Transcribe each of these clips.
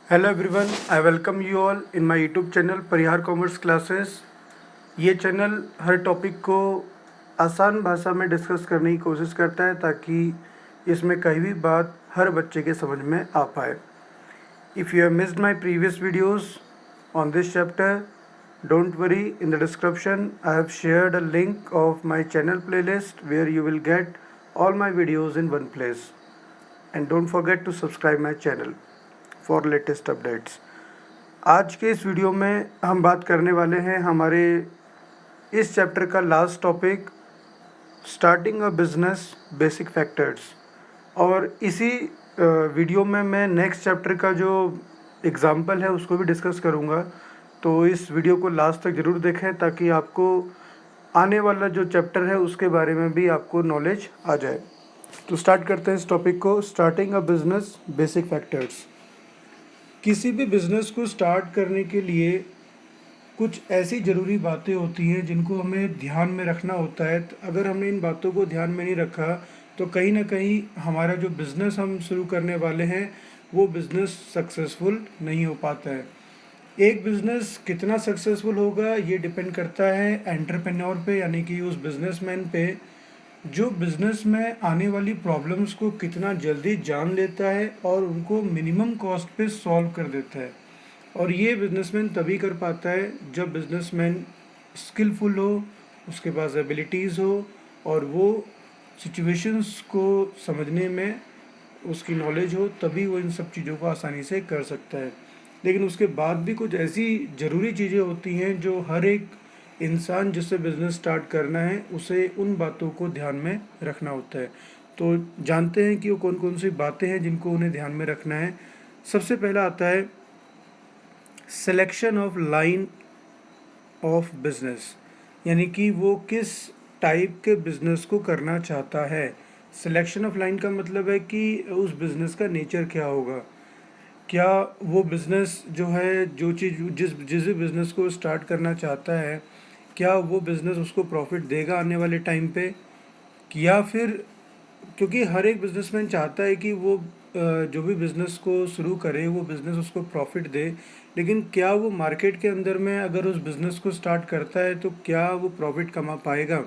Hello everyone, I welcome you all in my YouTube channel Parihar commerce classes. ये channel हर topic को आसान भाषा में डिस्कस करने की कोशिश करता है ताकि इसमें कहीं भी बात हर बच्चे के समझ में आ पाए। If you have missed my previous videos on this chapter, don't worry, in the description I have shared a link of my channel playlist where you will get all my videos in one place, and don't forget to subscribe my channel for latest updates. आज के इस video में हम बात करने वाले हैं हमारे इस चैप्टर का last topic, starting a business basic factors. और इसी वीडियो में मैं नेक्स्ट चैप्टर का जो एग्ज़ाम्पल है उसको भी डिस्कस करूँगा। तो इस वीडियो को लास्ट तक ज़रूर देखें ताकि आपको आने वाला जो चैप्टर है उसके बारे में भी आपको नॉलेज आ जाए। तो स्टार्ट करते हैं इस टॉपिक को, starting a business basic factors. किसी भी बिज़नेस को स्टार्ट करने के लिए कुछ ऐसी ज़रूरी बातें होती हैं जिनको हमें ध्यान में रखना होता है। अगर हमने इन बातों को ध्यान में नहीं रखा तो कहीं ना कहीं हमारा जो बिज़नेस हम शुरू करने वाले हैं वो बिज़नेस सक्सेसफुल नहीं हो पाता है। एक बिज़नेस कितना सक्सेसफुल होगा ये डिपेंड करता है एंटरप्रेन्योर पे, यानी कि उस बिज़नेसमैन पे जो बिज़नेस में आने वाली प्रॉब्लम्स को कितना जल्दी जान लेता है और उनको मिनिमम कॉस्ट पे सॉल्व कर देता है। और ये बिजनेसमैन तभी कर पाता है जब बिजनेसमैन स्किलफुल हो, उसके पास एबिलिटीज़ हो और वो सिचुएशंस को समझने में उसकी नॉलेज हो, तभी वो इन सब चीज़ों को आसानी से कर सकता है। लेकिन उसके बाद भी कुछ ऐसी ज़रूरी चीज़ें होती हैं जो हर एक इंसान जिससे बिज़नेस स्टार्ट करना है उसे उन बातों को ध्यान में रखना होता है। तो जानते हैं कि वो कौन कौन सी बातें हैं जिनको उन्हें ध्यान में रखना है। सबसे पहला आता है selection of line of business, यानी कि वो किस टाइप के बिजनेस को करना चाहता है। सिलेक्शन ऑफ लाइन का मतलब है कि उस बिज़नेस का नेचर क्या होगा। क्या वो बिज़नेस जो है, जो चीज़ जिस जिस भी बिज़नेस को स्टार्ट करना चाहता है, क्या वो बिज़नेस उसको प्रॉफिट देगा आने वाले टाइम पे, या फिर, क्योंकि हर एक बिजनेसमैन चाहता है कि वो जो भी बिज़नेस को शुरू करे वो बिज़नेस उसको प्रॉफिट दे, लेकिन क्या वो मार्केट के अंदर में अगर उस बिज़नेस को स्टार्ट करता है तो क्या वो प्रॉफिट कमा पाएगा।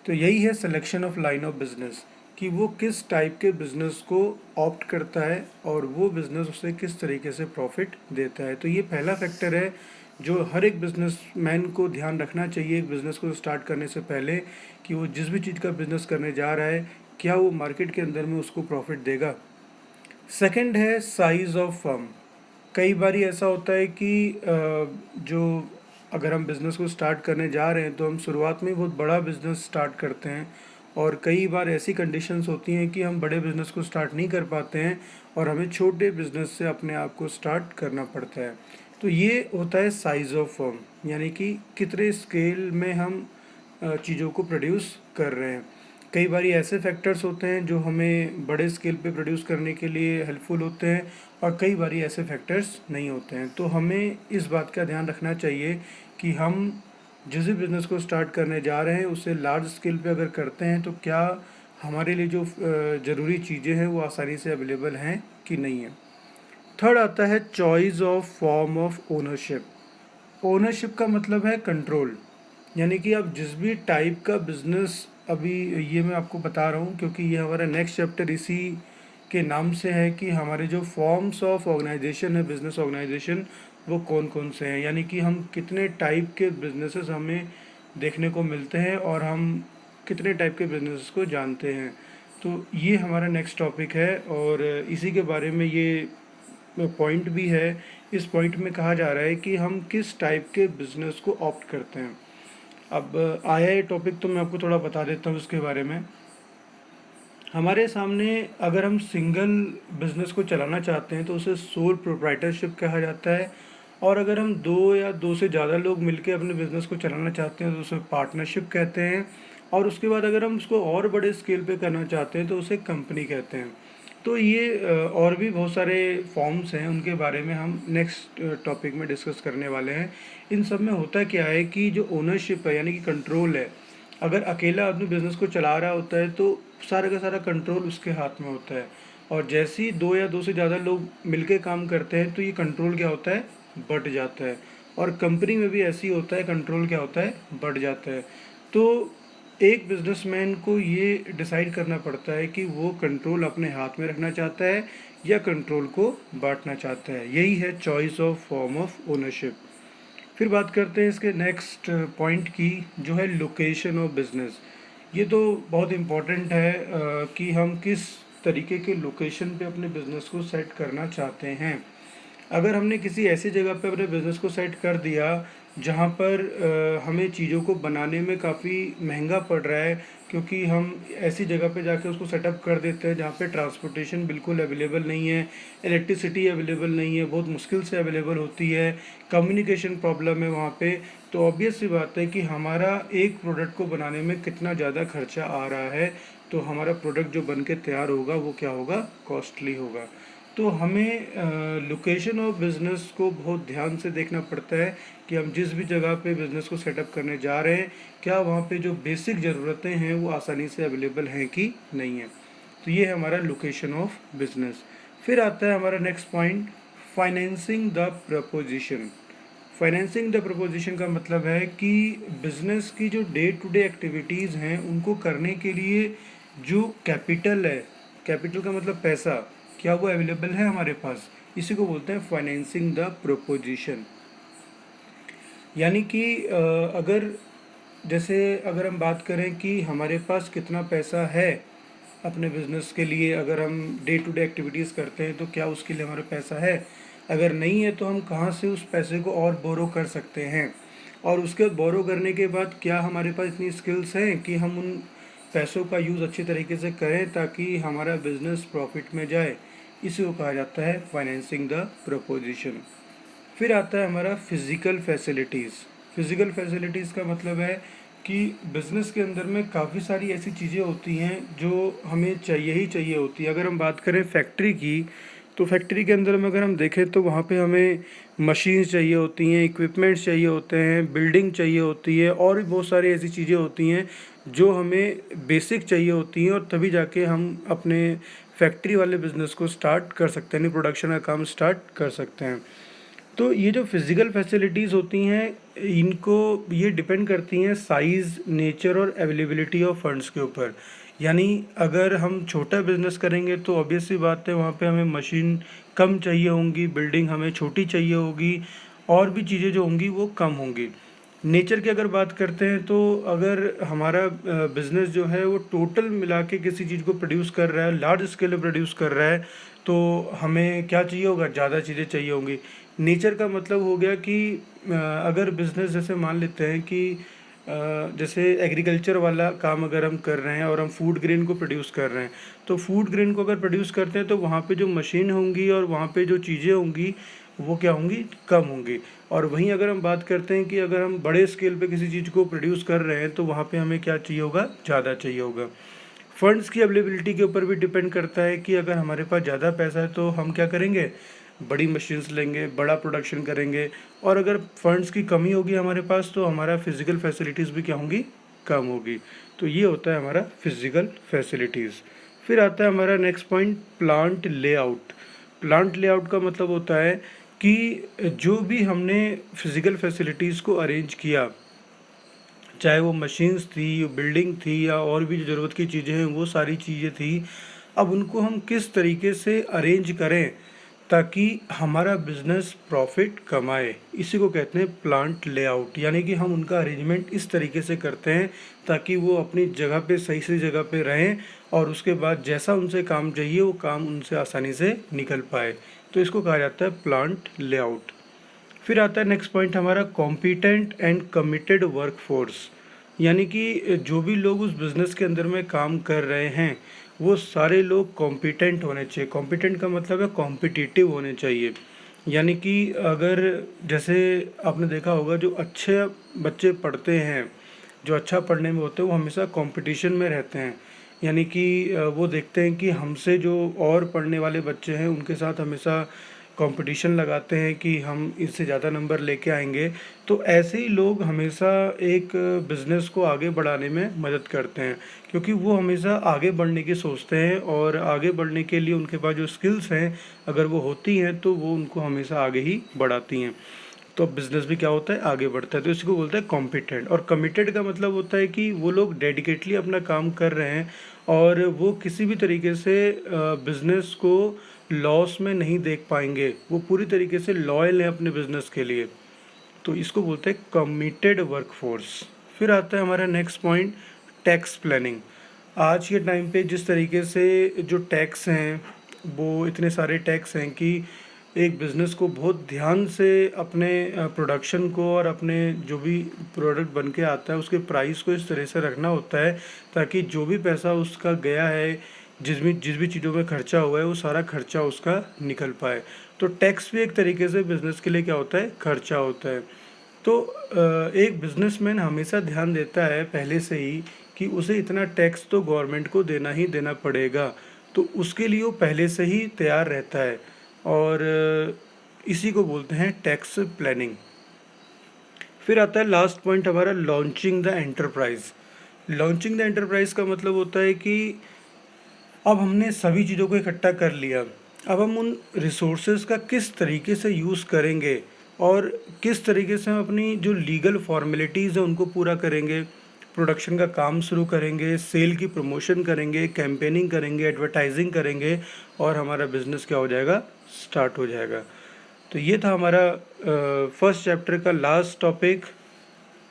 तो यही है selection of line of business, कि वो किस टाइप के बिज़नेस को ऑप्ट करता है और वो बिज़नेस उसे किस तरीके से प्रॉफिट देता है। तो ये पहला फैक्टर है जो हर एक बिजनेसमैन को ध्यान रखना चाहिए एक बिज़नेस को स्टार्ट करने से पहले, कि वो जिस भी चीज़ का बिज़नेस करने जा रहा है क्या वो मार्केट के अंदर में उसको प्रॉफिट देगा। सेकंड है साइज़ ऑफ फर्म। कई बार ऐसा होता है कि जो अगर हम बिज़नेस को स्टार्ट करने जा रहे हैं तो हम शुरुआत में बहुत बड़ा बिज़नेस स्टार्ट करते हैं, और कई बार ऐसी कंडीशंस होती हैं कि हम बड़े बिज़नेस को स्टार्ट नहीं कर पाते हैं और हमें छोटे बिज़नेस से अपने आप को स्टार्ट करना पड़ता है। तो ये होता है साइज़ ऑफ फर्म, यानी कि कितने स्केल में हम चीज़ों को प्रोड्यूस कर रहे हैं। कई बार ऐसे फैक्टर्स होते हैं जो हमें बड़े स्केल पे प्रोड्यूस करने के लिए हेल्पफुल होते हैं, और कई बार ऐसे फैक्टर्स नहीं होते हैं। तो हमें इस बात का ध्यान रखना चाहिए कि हम जिस भी बिज़नेस को स्टार्ट करने जा रहे हैं उसे लार्ज स्केल पे अगर करते हैं तो क्या हमारे लिए जो ज़रूरी चीज़ें हैं वो आसानी से अवेलेबल हैं कि नहीं है। थर्ड आता है choice of form of ownership. Ownership का मतलब है कंट्रोल, यानी कि आप जिस भी टाइप का बिज़नेस, अभी ये मैं आपको बता रहा हूँ क्योंकि ये हमारा नेक्स्ट चैप्टर इसी के नाम से है कि हमारे जो फॉर्म्स ऑफ ऑर्गेनाइजेशन है, बिज़नेस ऑर्गेनाइजेशन, वो कौन कौन से हैं, यानी कि हम कितने टाइप के बिज़नेसेस हमें देखने को मिलते हैं और हम कितने टाइप के बिज़नेस को जानते हैं। तो ये हमारा नेक्स्ट टॉपिक है और इसी के बारे में ये पॉइंट भी है। इस पॉइंट में कहा जा रहा है कि हम किस टाइप के बिज़नेस को ऑप्ट करते हैं। अब आया ये टॉपिक तो मैं आपको थोड़ा बता देता हूँ इसके बारे में। हमारे सामने अगर हम सिंगल बिज़नेस को चलाना चाहते हैं तो उसे सोल प्रोप्राइटरशिप कहा जाता है, और अगर हम दो या दो से ज़्यादा लोग मिलकर अपने बिज़नेस को चलाना चाहते हैं तो उसे पार्टनरशिप कहते हैं, और उसके बाद अगर हम उसको और बड़े स्केल पे करना चाहते हैं तो उसे कंपनी कहते हैं। तो ये और भी बहुत सारे फॉर्म्स हैं, उनके बारे में हम नेक्स्ट टॉपिक में डिस्कस करने वाले हैं। इन सब में होता क्या है कि जो ओनरशिप है, यानी कि कंट्रोल है, अगर अकेला आदमी बिज़नेस को चला रहा होता है तो सारा का सारा कंट्रोल उसके हाथ में होता है। और जैसे ही दो या दो से ज़्यादा लोग मिलके काम करते हैं तो ये कंट्रोल क्या होता है, बढ़ जाता है। और कंपनी में भी ऐसे ही होता है, कंट्रोल क्या होता है, बढ़ जाता है। तो एक बिजनेसमैन को ये डिसाइड करना पड़ता है कि वो कंट्रोल अपने हाथ में रखना चाहता है या कंट्रोल को बांटना चाहता है। यही है choice of form of ownership. फिर बात करते हैं इसके नेक्स्ट पॉइंट की, जो है लोकेशन ऑफ बिजनेस। ये तो बहुत इम्पोर्टेंट है कि हम किस तरीके के लोकेशन पे अपने बिजनेस को सेट करना चाहते हैं। अगर हमने किसी ऐसी जगह पे अपने बिज़नेस को सेट कर दिया जहाँ पर हमें चीज़ों को बनाने में काफ़ी महंगा पड़ रहा है, क्योंकि हम ऐसी जगह पे जाके उसको सेटअप कर देते हैं जहाँ पे ट्रांसपोर्टेशन बिल्कुल अवेलेबल नहीं है, इलेक्ट्रिसिटी अवेलेबल नहीं है, बहुत मुश्किल से अवेलेबल होती है, कम्युनिकेशन प्रॉब्लम है वहाँ पे। तो ऑब्वियस सी बात है कि हमारा एक प्रोडक्ट को बनाने में कितना ज़्यादा खर्चा आ रहा है, तो हमारा प्रोडक्ट जो बन के तैयार होगा वो क्या होगा, कॉस्टली होगा। तो हमें लोकेशन ऑफ बिज़नेस को बहुत ध्यान से देखना पड़ता है कि हम जिस भी जगह पे बिज़नेस को सेटअप करने जा रहे हैं, क्या वहाँ पे जो बेसिक ज़रूरतें हैं वो आसानी से अवेलेबल हैं कि नहीं है। तो ये है हमारा लोकेशन ऑफ बिज़नेस। फिर आता है हमारा next point, financing the preposition. Financing the preposition का मतलब है कि बिज़नेस की जो डे टू डे एक्टिविटीज़ हैं उनको करने के लिए जो कैपिटल है, कैपिटल का मतलब पैसा, क्या वो अवेलेबल है हमारे पास, इसी को बोलते हैं फाइनेंसिंग द प्रपोजिशन। यानी कि अगर जैसे अगर हम बात करें कि हमारे पास कितना पैसा है अपने बिज़नेस के लिए, अगर हम डे टू डे एक्टिविटीज़ करते हैं तो क्या उसके लिए हमारे पैसा है, अगर नहीं है तो हम कहाँ से उस पैसे को और बोरो कर सकते हैं, और उसके बोरो करने के बाद क्या हमारे पास इतनी स्किल्स हैं कि हम उन पैसों का यूज़ अच्छी तरीके से करें ताकि हमारा बिज़नेस प्रॉफिट में जाए। इसी को कहा जाता है फाइनेंसिंग द प्रपोजिशन। फिर आता है हमारा फिज़िकल फैसिलिटीज़। फिज़िकल फैसिलिटीज़ का मतलब है कि बिज़नेस के अंदर में काफ़ी सारी ऐसी चीज़ें होती हैं जो हमें चाहिए ही चाहिए होती है। अगर हम बात करें फैक्ट्री की, तो फैक्ट्री के अंदर में अगर हम देखें तो वहाँ पे हमें मशीन्स चाहिए होती हैं, इक्विपमेंट्स चाहिए होते हैं, बिल्डिंग चाहिए होती है, और भी बहुत सारी ऐसी चीज़ें होती हैं जो हमें बेसिक चाहिए होती हैं, और तभी जाके हम अपने फैक्ट्री वाले बिज़नेस को स्टार्ट कर सकते हैं, यानी प्रोडक्शन का काम स्टार्ट कर सकते हैं। तो ये जो फिज़िकल फैसिलिटीज़ होती हैं, इनको ये डिपेंड करती हैं साइज़, नेचर और अवेलेबिलिटी ऑफ फंड्स के ऊपर। यानी अगर हम छोटा बिज़नेस करेंगे तो ऑब्वियस सी बात है वहाँ पे हमें मशीन कम चाहिए होंगी, बिल्डिंग हमें छोटी चाहिए होगी, और भी चीज़ें जो होंगी वो कम होंगी। नेचर की अगर बात करते हैं तो अगर हमारा बिज़नेस जो है वो टोटल मिला के किसी चीज़ को प्रोड्यूस कर रहा है, लार्ज स्केल पे प्रोड्यूस कर रहा है, तो हमें क्या चाहिए होगा, ज़्यादा चीज़ें चाहिए होंगी। नेचर का मतलब हो गया कि अगर बिज़नेस जैसे मान लेते हैं कि जैसे एग्रीकल्चर वाला काम अगर हम कर रहे हैं और हम फूड ग्रेन को प्रोड्यूस कर रहे हैं, तो फूड ग्रेन को अगर प्रोड्यूस करते हैं तो वहाँ पे जो मशीन होंगी और वहाँ पे जो चीज़ें होंगी वो क्या होंगी, कम होंगी। और वहीं अगर हम बात करते हैं कि अगर हम बड़े स्केल पे किसी चीज़ को प्रोड्यूस कर रहे हैं तो वहाँ पे हमें क्या चाहिए होगा, ज़्यादा चाहिए होगा। फंड्स की अवेलेबिलिटी के ऊपर भी डिपेंड करता है कि अगर हमारे पास ज़्यादा पैसा है तो हम क्या करेंगे, बड़ी मशीन्स लेंगे, बड़ा प्रोडक्शन करेंगे, और अगर फंड्स की कमी होगी हमारे पास तो हमारा फिज़िकल फैसिलिटीज़ भी क्या होंगी, कम होगी। तो ये होता है हमारा फिज़िकल फैसिलिटीज़। फिर आता है हमारा next point, plant layout. Plant layout का मतलब होता है कि जो भी हमने फिज़िकल फैसिलिटीज़ को अरेंज किया, चाहे वो मशीन्स थी, बिल्डिंग थी, या और भी जो ज़रूरत की चीज़ें हैं वो सारी चीज़ें थी, अब उनको हम किस तरीके से अरेंज करें ताकि हमारा बिज़नेस प्रॉफिट कमाए, इसी को कहते हैं प्लांट लेआउट। यानी कि हम उनका अरेंजमेंट इस तरीके से करते हैं ताकि वो अपनी जगह पे सही जगह पे रहें, और उसके बाद जैसा उनसे काम चाहिए वो काम उनसे आसानी से निकल पाए। तो इसको कहा जाता है प्लांट लेआउट। फिर आता है नेक्स्ट पॉइंट हमारा, कॉम्पिटेंट एंड कमिटेड वर्कफोर्स। यानी कि जो भी लोग उस बिज़नेस के अंदर में काम कर रहे हैं वो सारे लोग कॉम्पिटेंट होने चाहिए। कॉम्पिटेंट का मतलब है कॉम्पिटिटिव होने चाहिए। यानी कि अगर जैसे आपने देखा होगा जो अच्छे बच्चे पढ़ते हैं, जो अच्छा पढ़ने में होते हैं वो हमेशा कंपटीशन में रहते हैं। यानी कि वो देखते हैं कि हमसे जो और पढ़ने वाले बच्चे हैं उनके साथ हमेशा कंपटीशन लगाते हैं कि हम इससे ज़्यादा नंबर लेके आएंगे। तो ऐसे ही लोग हमेशा एक बिज़नेस को आगे बढ़ाने में मदद करते हैं, क्योंकि वो हमेशा आगे बढ़ने की सोचते हैं और आगे बढ़ने के लिए उनके पास जो स्किल्स हैं अगर वो होती हैं तो वो उनको हमेशा आगे ही बढ़ाती हैं। तो बिज़नेस भी क्या होता है, आगे बढ़ता है। तो इसी को बोलते हैं कॉम्पिटेंट। और कमिटेड का मतलब होता है कि वो लोग डेडिकेटली अपना काम कर रहे हैं और वो किसी भी तरीके से बिज़नेस को लॉस में नहीं देख पाएंगे, वो पूरी तरीके से लॉयल हैं अपने बिज़नेस के लिए। तो इसको बोलते हैं कमिटेड वर्कफोर्स। फिर आता है हमारा नेक्स्ट पॉइंट, टैक्स प्लानिंग। आज के टाइम पे जिस तरीके से जो टैक्स हैं, वो इतने सारे टैक्स हैं कि एक बिज़नेस को बहुत ध्यान से अपने प्रोडक्शन को और अपने जो भी प्रोडक्ट बन के आता है उसके प्राइस को इस तरह से रखना होता है ताकि जो भी पैसा उसका गया है, जिस भी चीज़ों में खर्चा हुआ है, वो सारा खर्चा उसका निकल पाए। तो टैक्स भी एक तरीके से बिज़नेस के लिए क्या होता है, खर्चा होता है। तो एक बिजनेसमैन हमेशा ध्यान देता है पहले से ही कि उसे इतना टैक्स तो गवर्नमेंट को देना ही देना पड़ेगा, तो उसके लिए वो पहले से ही तैयार रहता है। और इसी को बोलते हैं टैक्स प्लानिंग। फिर आता है लास्ट पॉइंट हमारा, launching the enterprise. Launching the enterprise का मतलब होता है कि अब हमने सभी चीज़ों को इकट्ठा कर लिया, अब हम उन रिसोर्सेज का किस तरीके से यूज़ करेंगे और किस तरीके से हम अपनी जो लीगल फॉर्मेलिटीज़ हैं उनको पूरा करेंगे, प्रोडक्शन का काम शुरू करेंगे, सेल की प्रमोशन करेंगे, कैंपेनिंग करेंगे, एडवर्टाइजिंग करेंगे और हमारा बिज़नेस क्या हो जाएगा, स्टार्ट हो जाएगा। तो ये था हमारा फर्स्ट चैप्टर का last topic,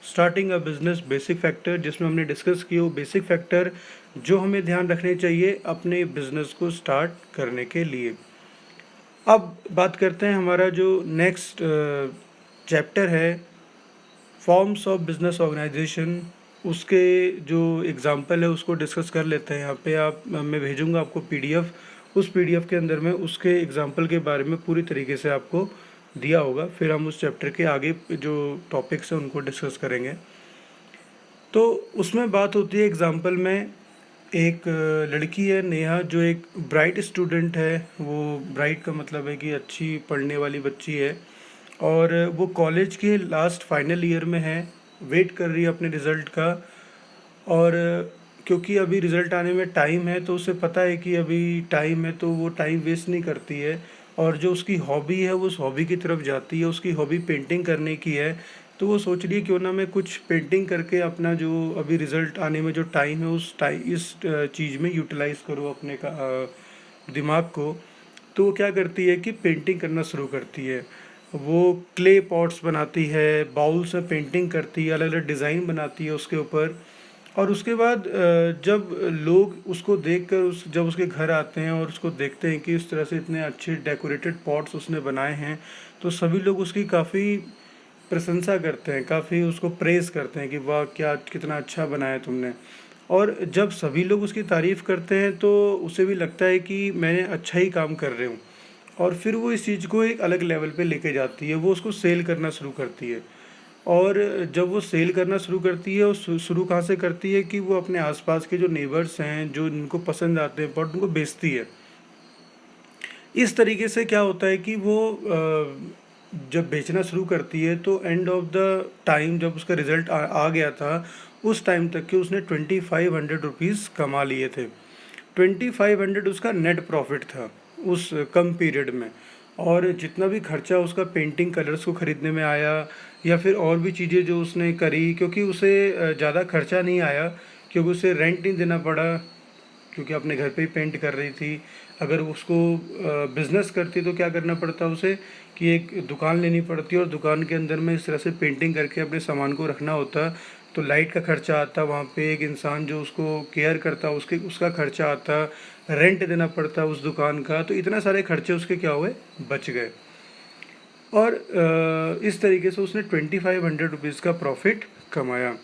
starting a business basic factor, जिसमें हमने डिस्कस किए वो बेसिक फैक्टर जो हमें ध्यान रखने चाहिए अपने बिजनेस को स्टार्ट करने के लिए। अब बात करते हैं हमारा जो नेक्स्ट चैप्टर है, फॉर्म्स ऑफ बिजनेस ऑर्गेनाइजेशन। उसके जो एग्जांपल है उसको डिस्कस कर लेते हैं। यहाँ पे मैं भेजूँगा आपको पीडीएफ, उस पीडीएफ के अंदर में उसके एग्जांपल के बारे में पूरी तरीके से आपको दिया होगा। फिर हम उस चैप्टर के आगे जो टॉपिक्स हैं उनको डिस्कस करेंगे। तो उसमें बात होती है एग्जांपल में, एक लड़की है नेहा जो एक ब्राइट स्टूडेंट है। वो ब्राइट का मतलब है कि अच्छी पढ़ने वाली बच्ची है और वो कॉलेज के लास्ट फाइनल ईयर में है, वेट कर रही है अपने रिज़ल्ट का। और क्योंकि अभी रिज़ल्ट आने में टाइम है तो उसे पता है कि अभी टाइम है, तो वो टाइम वेस्ट नहीं करती है और जो उसकी हॉबी है वो उस हॉबी की तरफ जाती है। उसकी हॉबी पेंटिंग करने की है, तो वो सोच रही है क्यों ना मैं कुछ पेंटिंग करके अपना जो अभी रिज़ल्ट आने में जो टाइम है उस टाइम इस चीज़ में यूटिलाइज़ करूँ अपने का दिमाग को। तो वो क्या करती है कि पेंटिंग करना शुरू करती है। वो क्ले पॉट्स बनाती है, बाउल्स में पेंटिंग करती है, अलग अलग डिज़ाइन बनाती है उसके ऊपर। और उसके बाद जब लोग उसको देखकर जब उसके घर आते हैं और उसको देखते हैं कि इस तरह से इतने अच्छे डेकोरेटेड पॉट्स उसने बनाए हैं, तो सभी लोग उसकी काफ़ी प्रशंसा करते हैं, काफ़ी उसको प्रेज़ करते हैं कि वाह क्या कितना अच्छा बनाया तुमने। और जब सभी लोग उसकी तारीफ़ करते हैं तो उसे भी लगता है कि मैंने अच्छा ही काम कर रही हूँ। और फिर वो इस चीज़ को एक अलग लेवल पे लेके जाती है, वो उसको सेल करना शुरू करती है। और जब वो सेल करना शुरू करती है, वो शुरू कहाँ से करती है कि वो अपने आसपास के जो नेबर्स हैं, जो इनको पसंद आते हैं बट उनको बेचती है। इस तरीके से क्या होता है कि वो जब बेचना शुरू करती है तो एंड ऑफ द टाइम जब उसका रिज़ल्ट आ गया था, उस टाइम तक के उसने 2500 रुपीज़ कमा लिए थे। 2500 उसका नेट प्रॉफिट था उस कम पीरियड में। और जितना भी खर्चा उसका पेंटिंग कलर्स को ख़रीदने में आया या फिर और भी चीज़ें जो उसने करी, क्योंकि उसे ज़्यादा खर्चा नहीं आया, क्योंकि उसे रेंट नहीं देना पड़ा, क्योंकि अपने घर पे ही पेंट कर रही थी। अगर उसको बिज़नेस करती तो क्या करना पड़ता उसे कि एक दुकान लेनी पड़ती और दुकान के अंदर में इस तरह से पेंटिंग करके अपने सामान को रखना होता। तो लाइट का खर्चा आता, वहाँ पे एक इंसान जो उसको केयर करता उसका खर्चा आता, रेंट देना पड़ता उस दुकान का। तो इतना सारे खर्चे उसके क्या हुए, बच गए। और इस तरीके से उसने 2500 रुपीज़ का प्रॉफिट कमाया।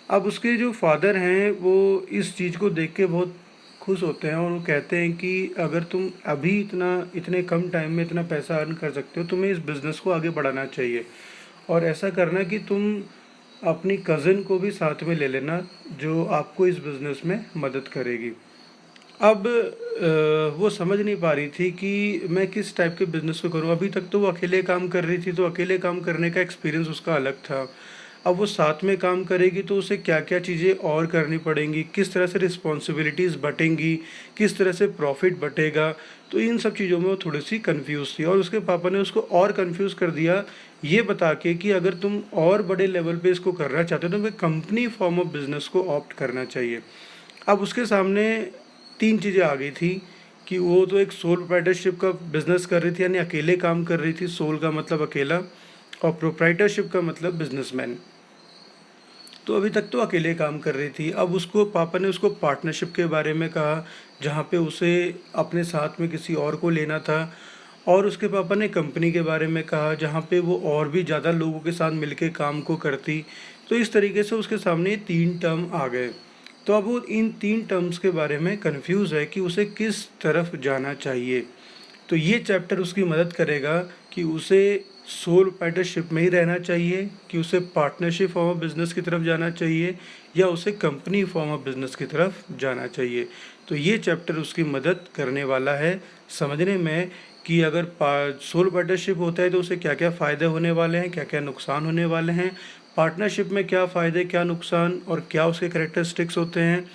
अब उसके जो फादर हैं वो इस चीज़ को देख के बहुत खुश होते हैं और वो कहते हैं कि अगर तुम अभी इतने कम टाइम में इतना पैसा अर्न कर सकते हो, तुम्हें इस बिज़नेस को आगे बढ़ाना चाहिए। और ऐसा करना कि तुम अपनी कज़न को भी साथ में ले लेना जो आपको इस बिज़नेस में मदद करेगी। अब वो समझ नहीं पा रही थी कि मैं किस टाइप के बिज़नेस को करूँ। अभी तक तो वो अकेले काम कर रही थी, तो अकेले काम करने का एक्सपीरियंस उसका अलग था। अब वो साथ में काम करेगी तो उसे क्या-क्या चीज़ें और करनी पड़ेंगी, किस तरह से रिस्पॉन्सिबिलिटीज़ बँटेंगी, किस तरह से प्रॉफ़िट बँटेगा। तो इन सब चीज़ों में वो थोड़ी-सी कन्फ्यूज़ थी और उसके पापा ने उसको और कन्फ्यूज़ कर दिया, ये बता के कि अगर तुम और बड़े लेवल पे इसको करना चाहते हो तो तुम्हें कंपनी फ़ॉर्म ऑफ बिज़नेस को ऑप्ट करना चाहिए। अब उसके सामने 3 चीज़ें आ गई थी कि वो तो एक सोल प्रोप्राइटरशिप का बिज़नेस कर रही थी, यानी अकेले काम कर रही थी। सोल का मतलब अकेला और प्रोप्राइटरशिप का मतलब बिज़नेसमैन। तो अभी तक तो अकेले काम कर रही थी। अब उसको पापा ने उसको पार्टनरशिप के बारे में कहा, जहाँ पे उसे अपने साथ में किसी और को लेना था। और उसके पापा ने कंपनी के बारे में कहा, जहाँ पे वो और भी ज़्यादा लोगों के साथ मिलके काम को करती। तो इस तरीके से उसके सामने ये 3 टर्म आ गए। तो अब वो इन 3 टर्म्स के बारे में कन्फ्यूज़ है कि उसे किस तरफ जाना चाहिए। तो ये चैप्टर उसकी मदद करेगा कि उसे सोल पार्टनरशिप में ही रहना चाहिए, कि उसे पार्टनरशिप फॉर्म ऑफ बिज़नेस की तरफ जाना चाहिए, या उसे कंपनी फॉर्म ऑफ बिज़नेस की तरफ जाना चाहिए। तो ये चैप्टर उसकी मदद करने वाला है समझने में कि अगर सोल पार्टनरशिप होता है तो उसे क्या क्या फ़ायदे होने वाले हैं, क्या क्या नुकसान होने वाले हैं, पार्टनरशिप में क्या फ़ायदे क्या नुकसान और क्या उसके करेक्टरिस्टिक्स होते हैं,